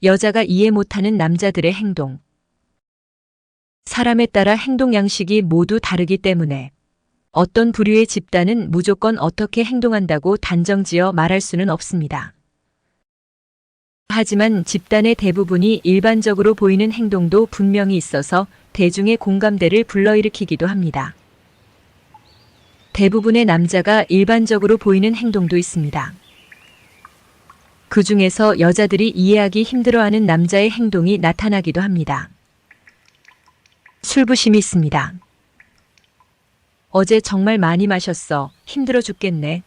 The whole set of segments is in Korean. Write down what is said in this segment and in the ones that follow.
여자가 이해 못하는 남자들의 행동. 사람에 따라 행동 양식이 모두 다르기 때문에 어떤 부류의 집단은 무조건 어떻게 행동한다고 단정지어 말할 수는 없습니다. 하지만 집단의 대부분이 일반적으로 보이는 행동도 분명히 있어서 대중의 공감대를 불러일으키기도 합니다. 대부분의 남자가 일반적으로 보이는 행동도 있습니다. 그 중에서 여자들이 이해하기 힘들어하는 남자의 행동이 나타나기도 합니다. 술부심이 있습니다. 어제 정말 많이 마셨어. 힘들어 죽겠네.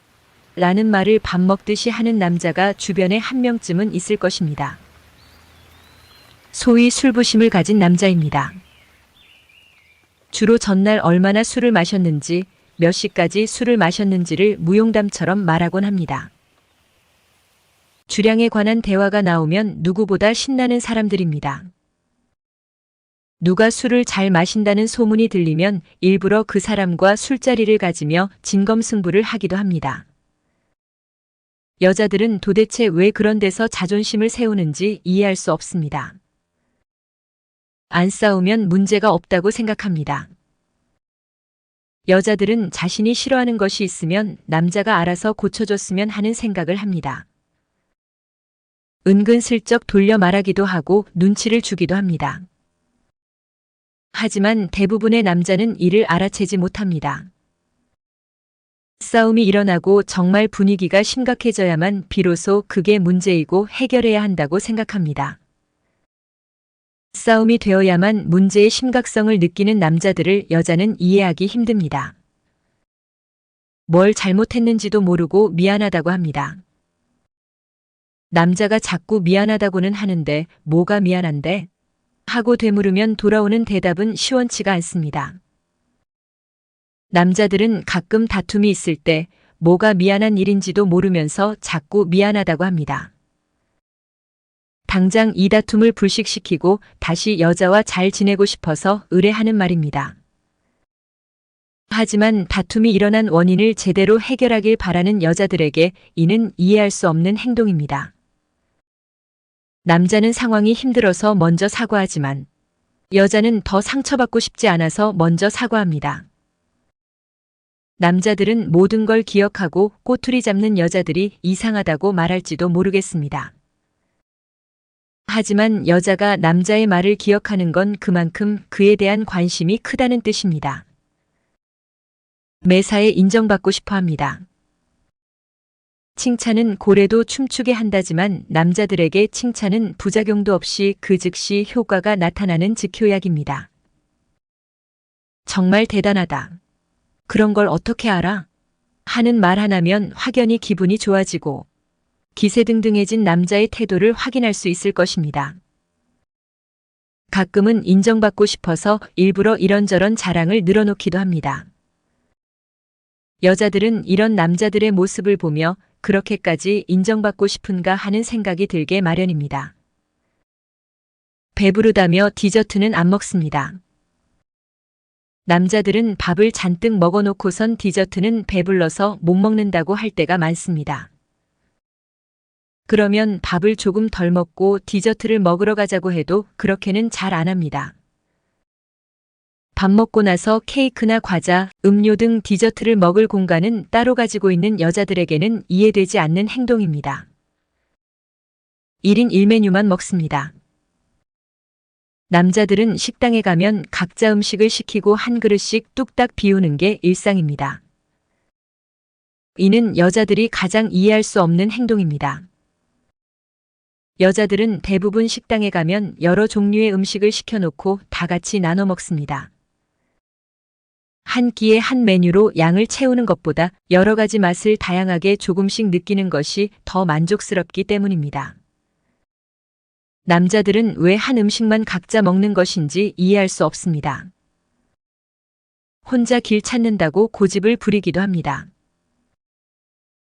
라는 말을 밥 먹듯이 하는 남자가 주변에 한 명쯤은 있을 것입니다. 소위 술부심을 가진 남자입니다. 주로 전날 얼마나 술을 마셨는지, 몇 시까지 술을 마셨는지를 무용담처럼 말하곤 합니다. 주량에 관한 대화가 나오면 누구보다 신나는 사람들입니다. 누가 술을 잘 마신다는 소문이 들리면 일부러 그 사람과 술자리를 가지며 진검승부를 하기도 합니다. 여자들은 도대체 왜 그런 데서 자존심을 세우는지 이해할 수 없습니다. 안 싸우면 문제가 없다고 생각합니다. 여자들은 자신이 싫어하는 것이 있으면 남자가 알아서 고쳐줬으면 하는 생각을 합니다. 은근슬쩍 돌려 말하기도 하고 눈치를 주기도 합니다. 하지만 대부분의 남자는 이를 알아채지 못합니다. 싸움이 일어나고 정말 분위기가 심각해져야만 비로소 그게 문제이고 해결해야 한다고 생각합니다. 싸움이 되어야만 문제의 심각성을 느끼는 남자들을 여자는 이해하기 힘듭니다. 뭘 잘못했는지도 모르고 미안하다고 합니다. 남자가 자꾸 미안하다고는 하는데 뭐가 미안한데? 하고 되물으면 돌아오는 대답은 시원치가 않습니다. 남자들은 가끔 다툼이 있을 때 뭐가 미안한 일인지도 모르면서 자꾸 미안하다고 합니다. 당장 이 다툼을 불식시키고 다시 여자와 잘 지내고 싶어서 의뢰하는 말입니다. 하지만 다툼이 일어난 원인을 제대로 해결하길 바라는 여자들에게 이는 이해할 수 없는 행동입니다. 남자는 상황이 힘들어서 먼저 사과하지만 여자는 더 상처받고 싶지 않아서 먼저 사과합니다. 남자들은 모든 걸 기억하고 꼬투리 잡는 여자들이 이상하다고 말할지도 모르겠습니다. 하지만 여자가 남자의 말을 기억하는 건 그만큼 그에 대한 관심이 크다는 뜻입니다. 매사에 인정받고 싶어 합니다. 칭찬은 고래도 춤추게 한다지만 남자들에게 칭찬은 부작용도 없이 그 즉시 효과가 나타나는 즉효약입니다. 정말 대단하다. 그런 걸 어떻게 알아? 하는 말 하나면 확연히 기분이 좋아지고 기세등등해진 남자의 태도를 확인할 수 있을 것입니다. 가끔은 인정받고 싶어서 일부러 이런저런 자랑을 늘어놓기도 합니다. 여자들은 이런 남자들의 모습을 보며 그렇게까지 인정받고 싶은가 하는 생각이 들게 마련입니다. 배부르다며 디저트는 안 먹습니다. 남자들은 밥을 잔뜩 먹어놓고선 디저트는 배불러서 못 먹는다고 할 때가 많습니다. 그러면 밥을 조금 덜 먹고 디저트를 먹으러 가자고 해도 그렇게는 잘 안 합니다. 밥 먹고 나서 케이크나 과자, 음료 등 디저트를 먹을 공간은 따로 가지고 있는 여자들에게는 이해되지 않는 행동입니다. 1인 1메뉴만 먹습니다. 남자들은 식당에 가면 각자 음식을 시키고 한 그릇씩 뚝딱 비우는 게 일상입니다. 이는 여자들이 가장 이해할 수 없는 행동입니다. 여자들은 대부분 식당에 가면 여러 종류의 음식을 시켜놓고 다 같이 나눠 먹습니다. 한 끼에 한 메뉴로 양을 채우는 것보다 여러 가지 맛을 다양하게 조금씩 느끼는 것이 더 만족스럽기 때문입니다. 남자들은 왜 한 음식만 각자 먹는 것인지 이해할 수 없습니다. 혼자 길 찾는다고 고집을 부리기도 합니다.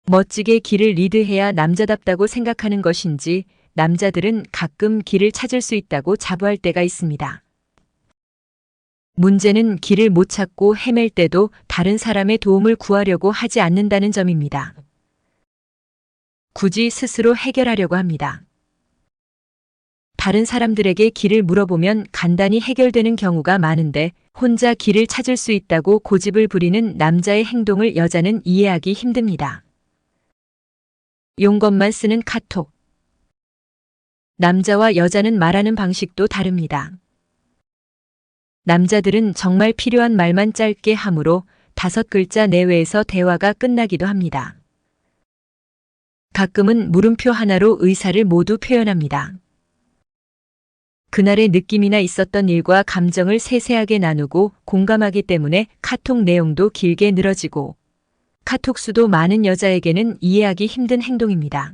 멋지게 길을 리드해야 남자답다고 생각하는 것인지 남자들은 가끔 길을 찾을 수 있다고 자부할 때가 있습니다. 문제는 길을 못 찾고 헤맬 때도 다른 사람의 도움을 구하려고 하지 않는다는 점입니다. 굳이 스스로 해결하려고 합니다. 다른 사람들에게 길을 물어보면 간단히 해결되는 경우가 많은데 혼자 길을 찾을 수 있다고 고집을 부리는 남자의 행동을 여자는 이해하기 힘듭니다. 용건만 쓰는 카톡. 남자와 여자는 말하는 방식도 다릅니다. 남자들은 정말 필요한 말만 짧게 하므로 5글자 내외에서 대화가 끝나기도 합니다. 가끔은 물음표 하나로 의사를 모두 표현합니다. 그날의 느낌이나 있었던 일과 감정을 세세하게 나누고 공감하기 때문에 카톡 내용도 길게 늘어지고 카톡 수도 많은 여자에게는 이해하기 힘든 행동입니다.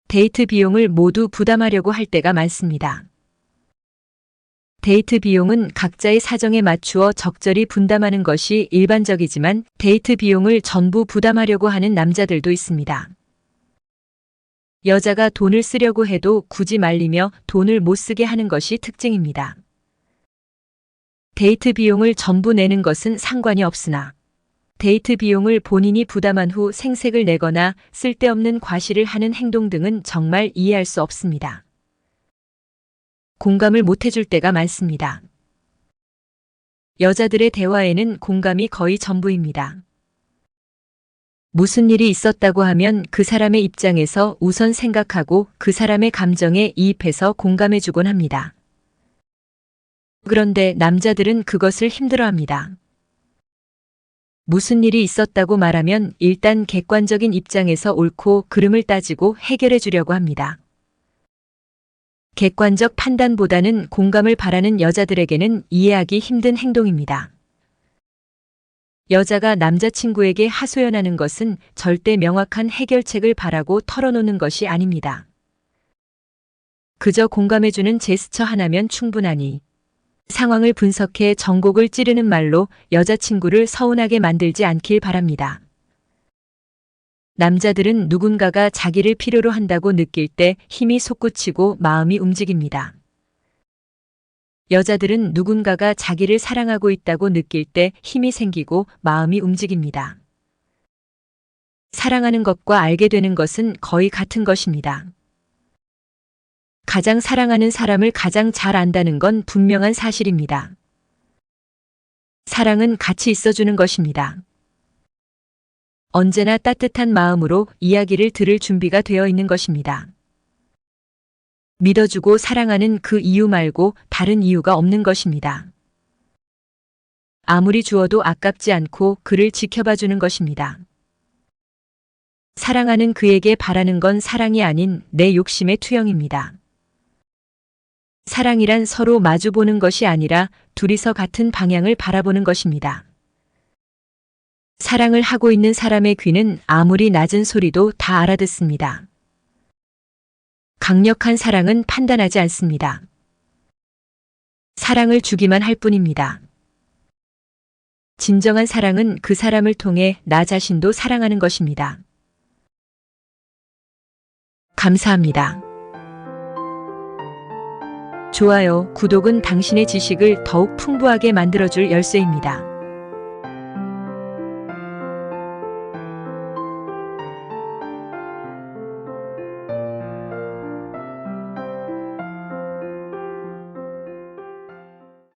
데이트 비용을 모두 부담하려고 할 때가 많습니다. 데이트 비용은 각자의 사정에 맞추어 적절히 분담하는 것이 일반적이지만 데이트 비용을 전부 부담하려고 하는 남자들도 있습니다. 여자가 돈을 쓰려고 해도 굳이 말리며 돈을 못 쓰게 하는 것이 특징입니다. 데이트 비용을 전부 내는 것은 상관이 없으나 데이트 비용을 본인이 부담한 후 생색을 내거나 쓸데없는 과시를 하는 행동 등은 정말 이해할 수 없습니다. 공감을 못 해줄 때가 많습니다. 여자들의 대화에는 공감이 거의 전부입니다. 무슨 일이 있었다고 하면 그 사람의 입장에서 우선 생각하고 그 사람의 감정에 이입해서 공감해주곤 합니다. 그런데 남자들은 그것을 힘들어합니다. 무슨 일이 있었다고 말하면 일단 객관적인 입장에서 옳고 그름을 따지고 해결해 주려고 합니다. 객관적 판단보다는 공감을 바라는 여자들에게는 이해하기 힘든 행동입니다. 여자가 남자친구에게 하소연하는 것은 절대 명확한 해결책을 바라고 털어놓는 것이 아닙니다. 그저 공감해주는 제스처 하나면 충분하니 상황을 분석해 전곡을 찌르는 말로 여자친구를 서운하게 만들지 않길 바랍니다. 남자들은 누군가가 자기를 필요로 한다고 느낄 때 힘이 솟구치고 마음이 움직입니다. 여자들은 누군가가 자기를 사랑하고 있다고 느낄 때 힘이 생기고 마음이 움직입니다. 사랑하는 것과 알게 되는 것은 거의 같은 것입니다. 가장 사랑하는 사람을 가장 잘 안다는 건 분명한 사실입니다. 사랑은 같이 있어주는 것입니다. 언제나 따뜻한 마음으로 이야기를 들을 준비가 되어 있는 것입니다. 믿어주고 사랑하는 그 이유 말고 다른 이유가 없는 것입니다. 아무리 주어도 아깝지 않고 그를 지켜봐주는 것입니다. 사랑하는 그에게 바라는 건 사랑이 아닌 내 욕심의 투영입니다. 사랑이란 서로 마주보는 것이 아니라 둘이서 같은 방향을 바라보는 것입니다. 사랑을 하고 있는 사람의 귀는 아무리 낮은 소리도 다 알아듣습니다. 강력한 사랑은 판단하지 않습니다. 사랑을 주기만 할 뿐입니다. 진정한 사랑은 그 사람을 통해 나 자신도 사랑하는 것입니다. 감사합니다. 좋아요, 구독은 당신의 지식을 더욱 풍부하게 만들어줄 열쇠입니다.